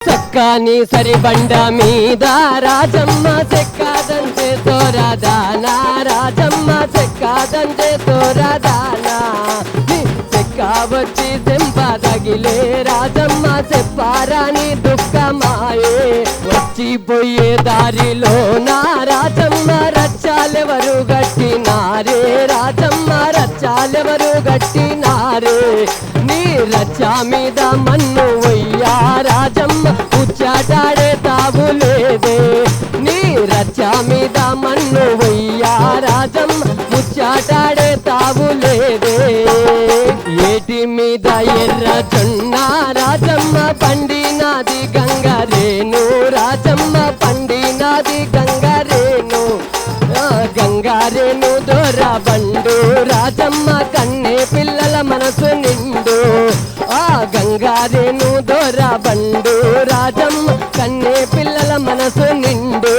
చక్కని సరిబండ మీద రాజమ్మ చెక్కాదంటే తోరదానా రాజమ్మ చెక్కాదంటే తోరదానా చెక్క వచ్చి తెంపదగిలే రాజమ్మ చెప్పారాని దుఃఖమాయే వచ్చిపోయే దారిలో నా రాజమ్మ రచ్చాలెవరు గట్టినారే రాజమ్మ రచ్చాలెవరు గట్టినారే నీ రచ్చా మీద మన్ను వయ్యా రాజమ్మ ఉచ్చాటాడే తావులేదే నీ రచ్చా మీద మన్ను వయ్యా రాజమ్మ ఉచ్చాటాడే తావులేదే ఏటి మీద ఎర్ర జొన్న రాజమ్మ పండినాది గంగరేను రాజమ్మ పండినాది గంగరేను గంగారేను దొర బండు రాజమ్మ కన్నే పిల్లల మనసు నిండు ఆ గంగారేను దొర బండు రాజమ్మ కన్నే పిల్లల మనసు నిండు